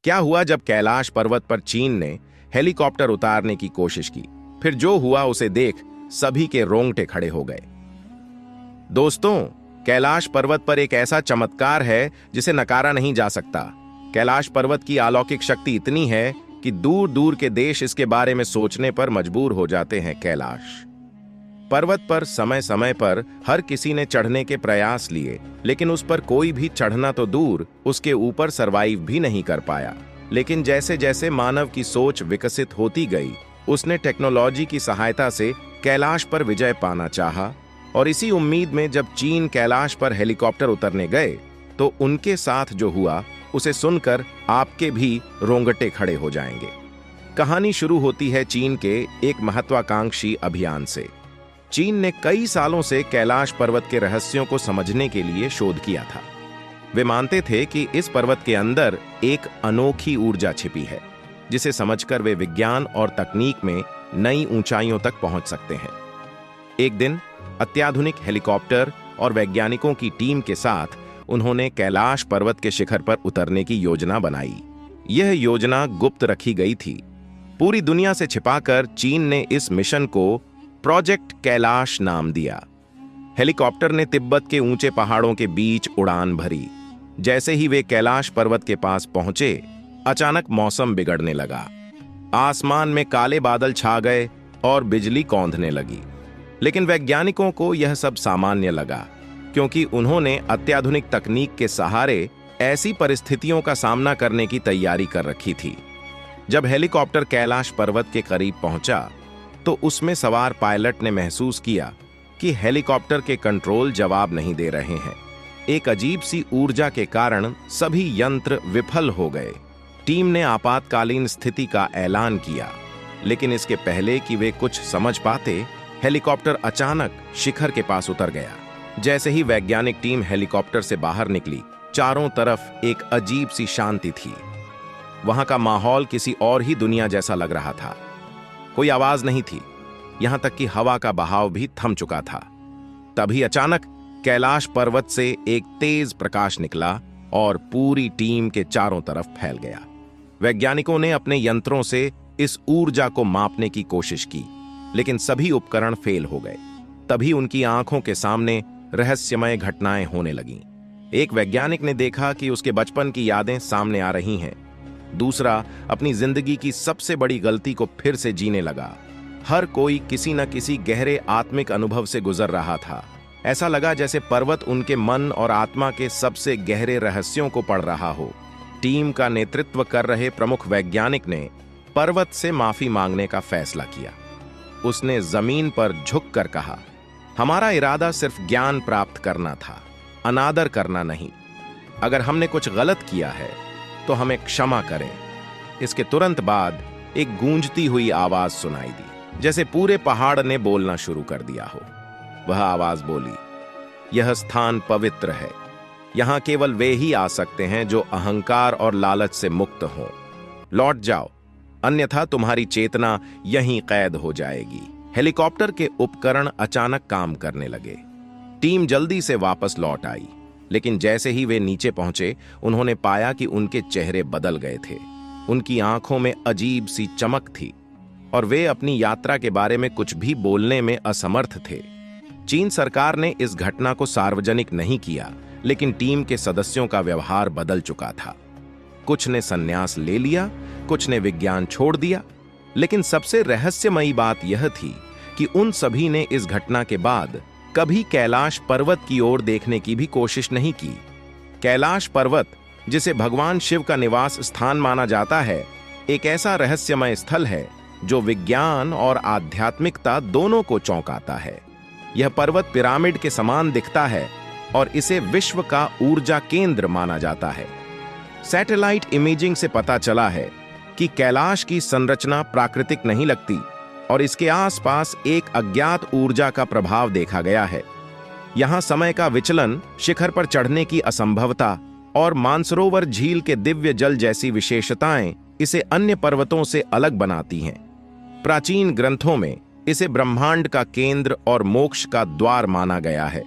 क्या हुआ जब कैलाश पर्वत पर चीन ने हेलीकॉप्टर उतारने की कोशिश की, फिर जो हुआ उसे देख सभी के रोंगटे खड़े हो गए। दोस्तों, कैलाश पर्वत पर एक ऐसा चमत्कार है जिसे नकारा नहीं जा सकता। कैलाश पर्वत की अलौकिक शक्ति इतनी है कि दूर दूर के देश इसके बारे में सोचने पर मजबूर हो जाते हैं। कैलाश पर्वत पर समय समय पर हर किसी ने चढ़ने के प्रयास लिए, लेकिन उस पर कोई भी चढ़ना तो दूर, उसके ऊपर सरवाइव भी नहीं कर पाया। लेकिन जैसे जैसे मानव की सोच विकसित होती गई, उसने टेक्नोलॉजी की सहायता से कैलाश पर विजय पाना चाहा। और इसी उम्मीद में जब चीन कैलाश पर हेलीकॉप्टर उतरने गए तो उनके साथ जो हुआ उसे सुनकर आपके भी रोंगटे खड़े हो जाएंगे। कहानी शुरू होती है चीन के एक महत्वाकांक्षी अभियान से। चीन ने कई सालों से कैलाश पर्वत के रहस्यों को समझने के लिए शोध किया था। वे मानते थे कि इस पर्वत के अंदर एक अनोखी ऊर्जा छिपी है, जिसे समझकर वे विज्ञान और तकनीक में नई ऊंचाइयों तक पहुंच सकते हैं। एक दिन अत्याधुनिक हेलीकॉप्टर और वैज्ञानिकों की टीम के साथ उन्होंने कैलाश पर्वत के शिखर पर उतरने की योजना बनाई। यह योजना गुप्त रखी गई थी। पूरी दुनिया से छिपाकर चीन ने इस मिशन को प्रोजेक्ट कैलाश नाम दिया। हेलीकॉप्टर ने तिब्बत के ऊंचे पहाड़ों के बीच उड़ान भरी। जैसे ही वे कैलाश पर्वत के पास पहुंचे, अचानक मौसम बिगड़ने लगा। आसमान में काले बादल छा गए और बिजली कौंधने लगी। लेकिन वैज्ञानिकों को यह सब सामान्य लगा, क्योंकि उन्होंने अत्याधुनिक तकनीक के सहारे ऐसी परिस्थितियों का सामना करने की तैयारी कर रखी थी। जब हेलीकॉप्टर कैलाश पर्वत के करीब पहुंचा तो उसमें सवार पायलट ने महसूस किया कि हेलीकॉप्टर के कंट्रोल जवाब नहीं दे रहे हैं। एक अजीब सी ऊर्जा के कारण सभी यंत्र विफल हो गए। टीम ने आपातकालीन स्थिति का ऐलान किया, लेकिन इसके पहले कि वे कुछ समझ पाते, हेलीकॉप्टर अचानक शिखर के पास उतर गया। जैसे ही वैज्ञानिक टीम हेलीकॉप्टर से बाहर निकली, चारों तरफ एक अजीब सी शांति थी। वहां का माहौल किसी और ही दुनिया जैसा लग रहा था। कोई आवाज नहीं थी, यहां तक कि हवा का बहाव भी थम चुका था। तभी अचानक कैलाश पर्वत से एक तेज प्रकाश निकला और पूरी टीम के चारों तरफ फैल गया। वैज्ञानिकों ने अपने यंत्रों से इस ऊर्जा को मापने की कोशिश की, लेकिन सभी उपकरण फेल हो गए। तभी उनकी आंखों के सामने रहस्यमय घटनाएं होने लगीं। एक वैज्ञानिक ने देखा कि उसके बचपन की यादें सामने आ रही हैं। दूसरा अपनी जिंदगी की सबसे बड़ी गलती को फिर से जीने लगा। हर कोई किसी न किसी गहरे आत्मिक अनुभव से गुजर रहा था। ऐसा लगा जैसे पर्वत उनके मन और आत्मा के सबसे गहरे रहस्यों को पढ़ रहा हो। टीम का नेतृत्व कर रहे प्रमुख वैज्ञानिक ने पर्वत से माफी मांगने का फैसला किया। उसने जमीन पर झुककर कहा, हमारा इरादा सिर्फ ज्ञान प्राप्त करना था, अनादर करना नहीं। अगर हमने कुछ गलत किया है तो हमें क्षमा करें। इसके तुरंत बाद एक गूंजती हुई आवाज सुनाई दी, जैसे पूरे पहाड़ ने बोलना शुरू कर दिया हो। वह आवाज बोली, यह स्थान पवित्र है। यहां केवल वे ही आ सकते हैं जो अहंकार और लालच से मुक्त हों। लौट जाओ, अन्यथा तुम्हारी चेतना यहीं कैद हो जाएगी। हेलीकॉप्टर के उपकरण अचानक काम करने लगे। टीम जल्दी से वापस लौट आई, लेकिन जैसे ही वे नीचे पहुंचे, उन्होंने पाया कि उनके चेहरे बदल गए थे। उनकी आंखों में अजीब सी चमक थी और वे अपनी यात्रा के बारे में कुछ भी बोलने में असमर्थ थे। चीन सरकार ने इस घटना को सार्वजनिक नहीं किया, लेकिन टीम के सदस्यों का व्यवहार बदल चुका था। कुछ ने संन्यास ले लिया, कुछ ने विज्ञान छोड़ दिया। लेकिन सबसे रहस्यमयी बात यह थी कि उन सभी ने इस घटना के बाद कभी कैलाश पर्वत की ओर देखने की भी कोशिश नहीं की। कैलाश पर्वत, जिसे भगवान शिव का निवास स्थान माना जाता है, एक ऐसा रहस्यमय स्थल है जो विज्ञान और आध्यात्मिकता दोनों को चौंकाता है। यह पर्वत पिरामिड के समान दिखता है और इसे विश्व का ऊर्जा केंद्र माना जाता है। सैटेलाइट इमेजिंग से पता चला है कि कैलाश की संरचना प्राकृतिक नहीं लगती और इसके आसपास एक अज्ञात ऊर्जा का प्रभाव देखा गया है। यहां समय का विचलन, शिखर पर चढ़ने की असंभवता और मानसरोवर झील के दिव्य जल जैसी विशेषताएं इसे अन्य पर्वतों से अलग बनाती हैं। प्राचीन ग्रंथों में इसे ब्रह्मांड का केंद्र और मोक्ष का द्वार माना गया है।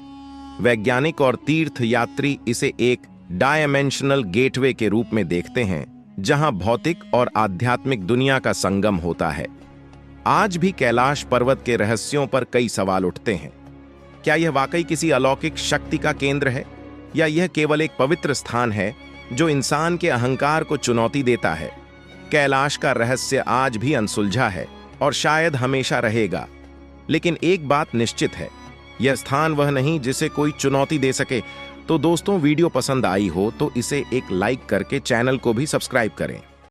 वैज्ञानिक और तीर्थ यात्री इसे एक डायमेंशनल गेटवे के रूप में देखते हैं, जहां भौतिक और आध्यात्मिक दुनिया का संगम होता है। आज भी कैलाश पर्वत के रहस्यों पर कई सवाल उठते हैं। क्या यह वाकई किसी अलौकिक शक्ति का केंद्र है, या यह केवल एक पवित्र स्थान है जो इंसान के अहंकार को चुनौती देता है? कैलाश का रहस्य आज भी अनसुलझा है और शायद हमेशा रहेगा। लेकिन एक बात निश्चित है, यह स्थान वह नहीं जिसे कोई चुनौती दे सके। तो दोस्तों, वीडियो पसंद आई हो तो इसे एक लाइक करके चैनल को भी सब्सक्राइब करें।